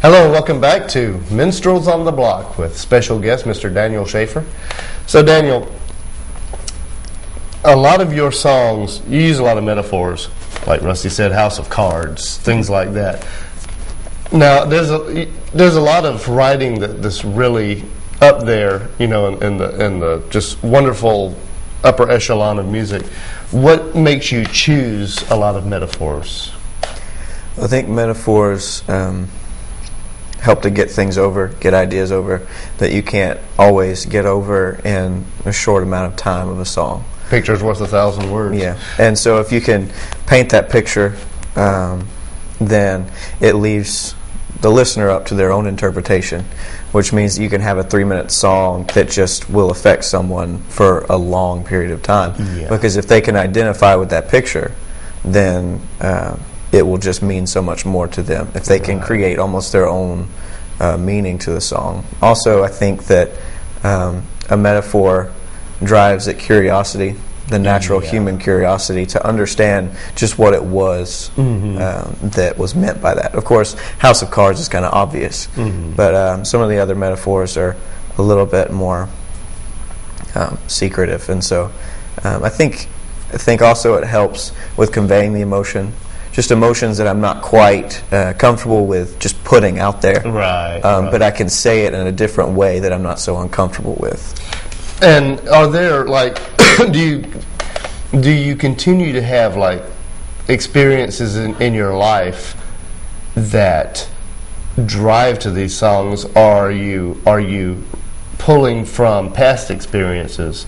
Hello and welcome back to Minstrels on the Block with special guest Mr. Daniel Shafer. So Daniel, a lot of your songs, you use a lot of metaphors, like Rusty said, house of cards, things like that. Now, there's a lot of writing that's really up there, you know, in the just wonderful upper echelon of music. What makes you choose a lot of metaphors? I think metaphors help to get things over, get ideas over that you can't always get over in a short amount of time of a song. Picture's worth 1,000 words. Yeah, and so if you can paint that picture, then it leaves the listener up to their own interpretation, which means you can have a 3-minute song that just will affect someone for a long period of time. Yeah. Because if they can identify with that picture, then it will just mean so much more to them if they can create almost their own meaning to the song. Also, I think that a metaphor drives at curiosity, the natural human curiosity, to understand just what it was that was meant by that. Of course, House of Cards is kind of obvious, but some of the other metaphors are a little bit more secretive, and so I think also it helps with conveying the emotion. Just emotions that I'm not quite comfortable with just putting out there. Right. But I can say it in a different way that I'm not so uncomfortable with. And are there, like, do you continue to have, like, experiences in your life that drive to these songs? Or are you pulling from past experiences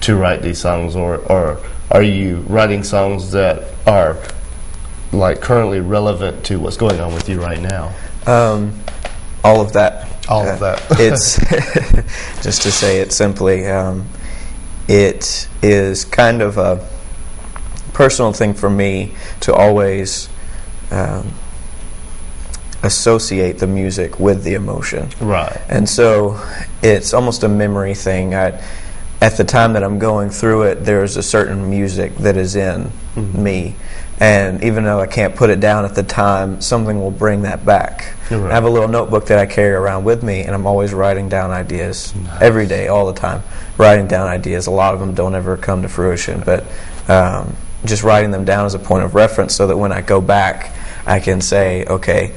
to write these songs, or are you writing songs that are like currently relevant to what's going on with you right now? All of that. All of that. It's just to say it simply. It is kind of a personal thing for me to always associate the music with the emotion. Right. And so it's almost a memory thing. At the time that I'm going through it, there's a certain music that is in me. And even though I can't put it down at the time, something will bring that back. Right. I have a little notebook that I carry around with me, and I'm always writing down ideas every day, all the time. Writing down ideas. A lot of them don't ever come to fruition, but just writing them down as a point of reference so that when I go back, I can say, okay,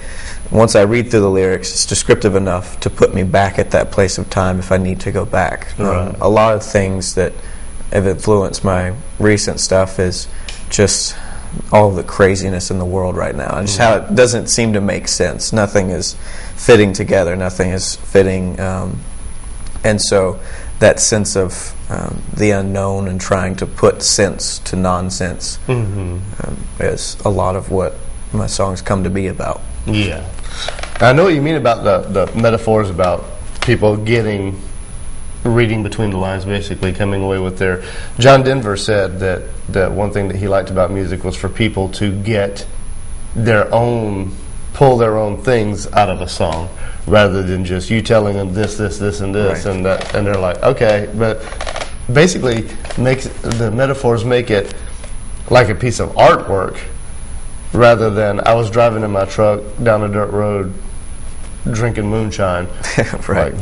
once I read through the lyrics, it's descriptive enough to put me back at that place of time if I need to go back. Right. A lot of things that have influenced my recent stuff is just all the craziness in the world right now, and just how it doesn't seem to make sense. Nothing is fitting together. Nothing is fitting, and so that sense of the unknown and trying to put sense to nonsense is a lot of what my songs come to be about. Yeah, I know what you mean about the metaphors about people reading between the lines, basically coming away with their... John Denver said that one thing that he liked about music was for people to get pull their own things out of a song, rather than just you telling them this, and this, Right. and that, and they're like, okay, but basically the metaphors make it like a piece of artwork, rather than I was driving in my truck down a dirt road drinking moonshine. Right.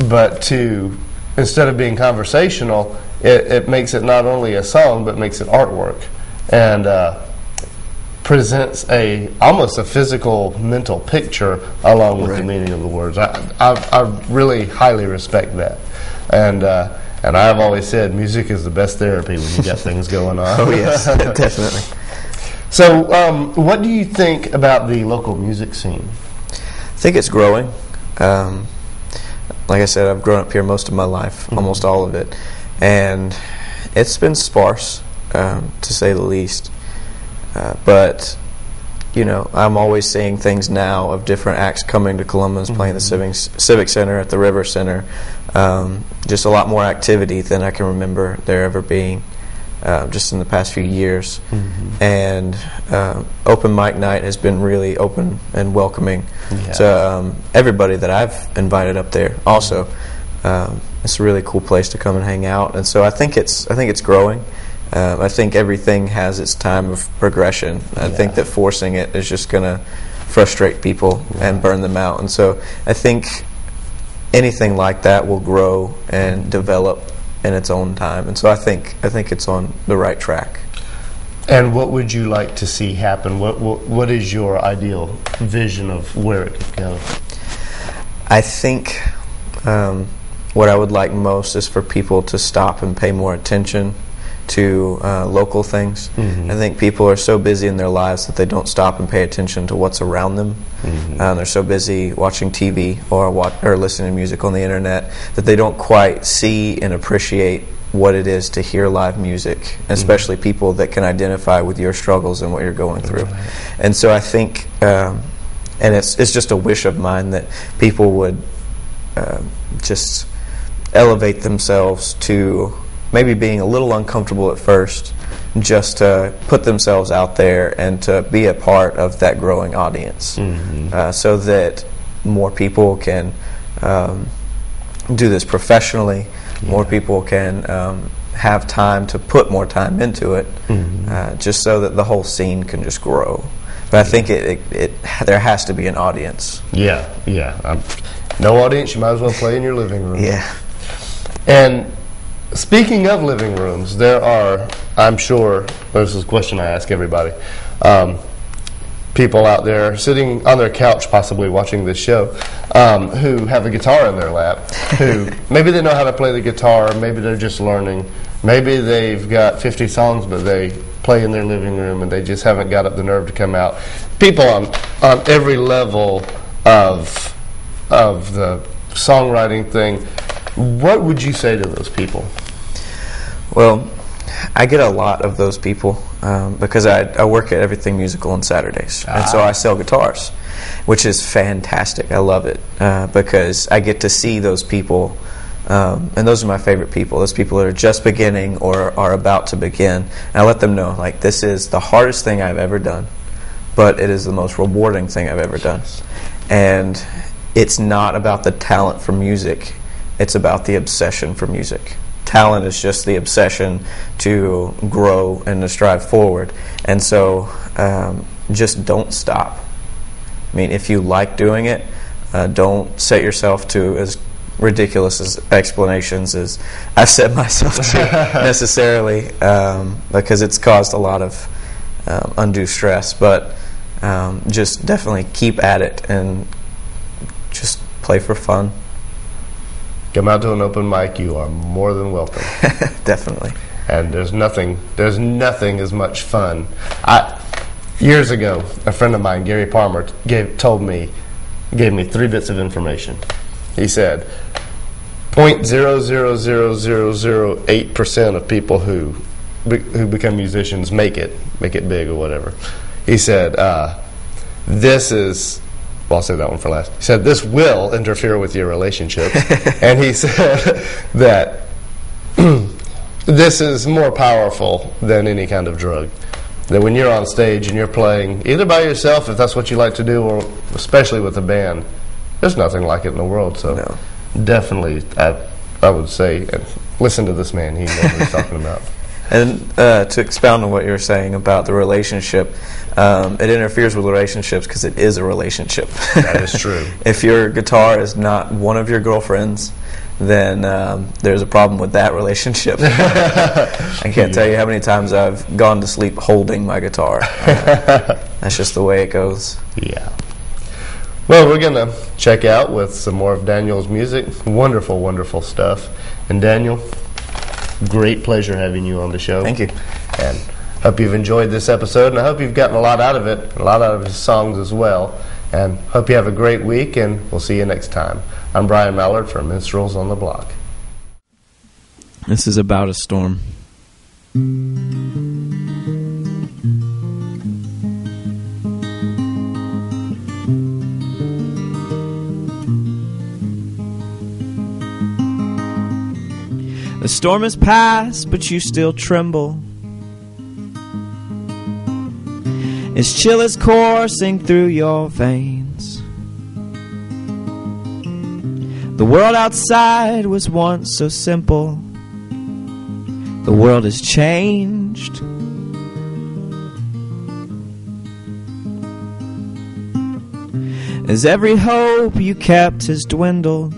But to, instead of being conversational, it makes it not only a song but makes it artwork, and presents almost a physical mental picture along with the meaning of the words. I really highly respect that, and I've always said music is the best therapy when you got things going on. Oh yes, definitely. So, what do you think about the local music scene? I think it's growing. Like I said, I've grown up here most of my life, almost all of it, and it's been sparse, to say the least. But you know, I'm always seeing things now of different acts coming to Columbus, playing the Civic Center, at the River Center. Just a lot more activity than I can remember there ever being. Just in the past few years, and open mic night has been really open and welcoming to everybody that I've invited up there. Also, it's a really cool place to come and hang out, and so I think it's growing. I think everything has its time of progression. I think that forcing it is just going to frustrate people and burn them out. And so I think anything like that will grow and develop in its own time. And so I think it's on the right track. And what would you like to see happen? What is your ideal vision of where it could go? I think what I would like most is for people to stop and pay more attention to local things. I think people are so busy in their lives that they don't stop and pay attention to what's around them. They're so busy watching TV or listening to music on the internet that they don't quite see and appreciate what it is to hear live music, especially people that can identify with your struggles and what you're going through. And so I think, and it's just a wish of mine that people would just elevate themselves to maybe being a little uncomfortable at first, just to put themselves out there and to be a part of that growing audience, so that more people can do this professionally. More people can have time to put more time into it, just so that the whole scene can just grow. But I think there has to be an audience. Yeah. No audience, you might as well play in your living room. Yeah. And speaking of living rooms, there are, I'm sure, this is a question I ask everybody, people out there sitting on their couch possibly watching this show who have a guitar in their lap, who maybe they know how to play the guitar, maybe they're just learning, maybe they've got 50 songs but they play in their living room and they just haven't got up the nerve to come out. People on every level of the songwriting thing, what would you say to those people? Well, I get a lot of those people because I work at Everything Musical on Saturdays, and so I sell guitars, which is fantastic. I love it because I get to see those people, and those are my favorite people. Those people that are just beginning or are about to begin. And I let them know, like, this is the hardest thing I've ever done, but it is the most rewarding thing I've ever done. And it's not about the talent for music. It's about the obsession for music. Talent is just the obsession to grow and to strive forward. And so just don't stop. I mean, if you like doing it, don't set yourself to as ridiculous as explanations as I've set myself to necessarily, because it's caused a lot of undue stress. But just definitely keep at it and just play for fun. Come out to an open mic, you are more than welcome. Definitely. And there's nothing as much fun. Years ago, a friend of mine, Gary Palmer, gave me 3 bits of information. He said 0.00008% of people who become musicians make it big or whatever. He said this is, well, I'll say that one for last. He said, this will interfere with your relationship. And he said that this is more powerful than any kind of drug. That when you're on stage and you're playing, either by yourself, if that's what you like to do, or especially with a band, there's nothing like it in the world. So definitely, I would say, listen to this man. He knows what he's talking about. And to expound on what you were saying about the relationship, it interferes with relationships because it is a relationship. That is true. If your guitar is not one of your girlfriends, then there's a problem with that relationship. I can't tell you how many times I've gone to sleep holding my guitar. That's just the way it goes. Yeah. Well, we're going to check out with some more of Daniel's music. Wonderful, wonderful stuff. And Daniel, great pleasure having you on the show. Thank you. And hope you've enjoyed this episode, and I hope you've gotten a lot out of it, a lot out of his songs as well. And hope you have a great week, and we'll see you next time. I'm Brian Mallard from Minstrels on the Block. This is About a Storm. The storm has passed, but you still tremble. Its chill is coursing through your veins. The world outside was once so simple. The world has changed. as every hope you kept has dwindled.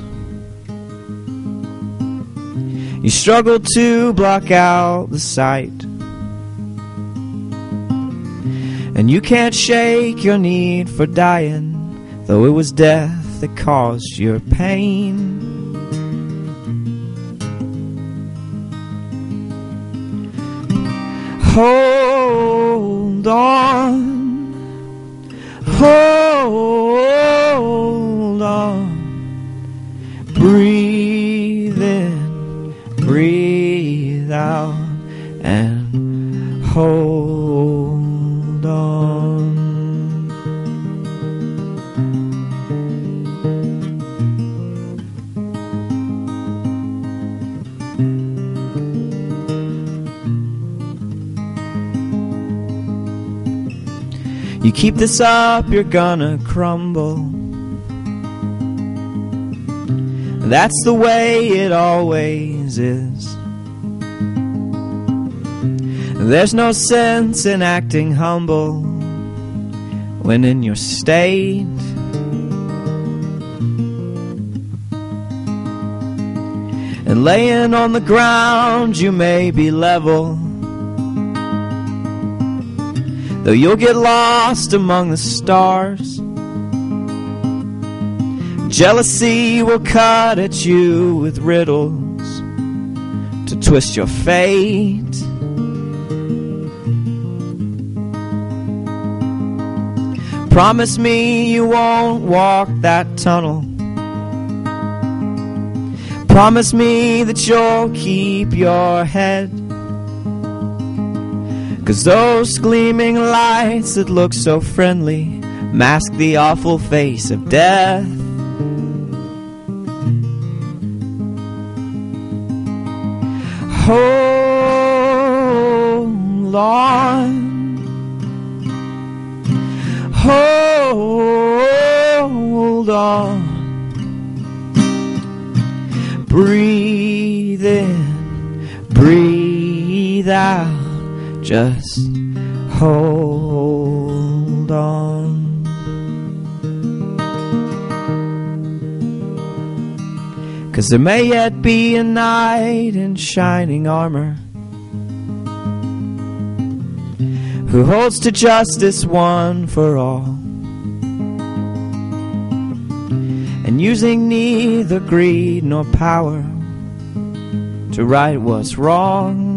You struggle to block out the sight, and you can't shake your need for dying, though it was death that caused your pain. Hold on, hold on, breathe in, breathe out, and hold on. You keep this up, you're gonna crumble. That's the way it always is. There's no sense in acting humble when in your state. And laying on the ground you may be level, though you'll get lost among the stars. Jealousy will cut at you with riddles to twist your fate. Promise me you won't walk that tunnel. Promise me that you'll keep your head, 'cause those gleaming lights that look so friendly mask the awful face of death. Hold on, hold on, breathe in, breathe out, just hold on. Cause there may yet be a knight in shining armor who holds to justice one for all, and using neither greed nor power to right what's wrong.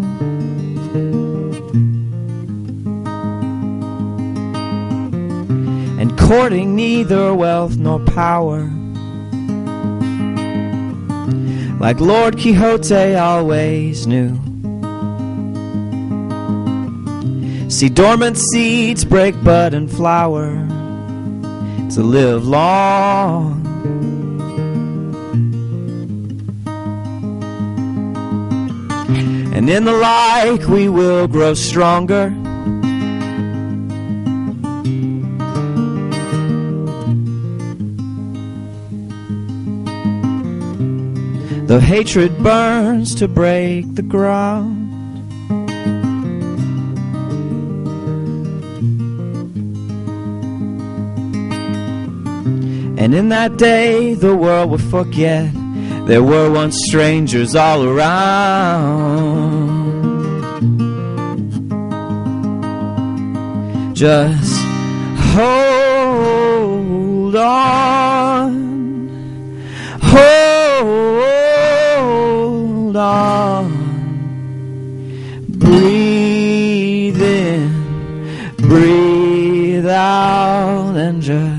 And courting neither wealth nor power, like Lord Quixote always knew. See dormant seeds break bud and flower to live long. And in the light we will grow stronger. Though hatred burns to break the ground, and in that day the world will forget there were once strangers all around. Just hold on, hold on, breathe in, breathe out, and just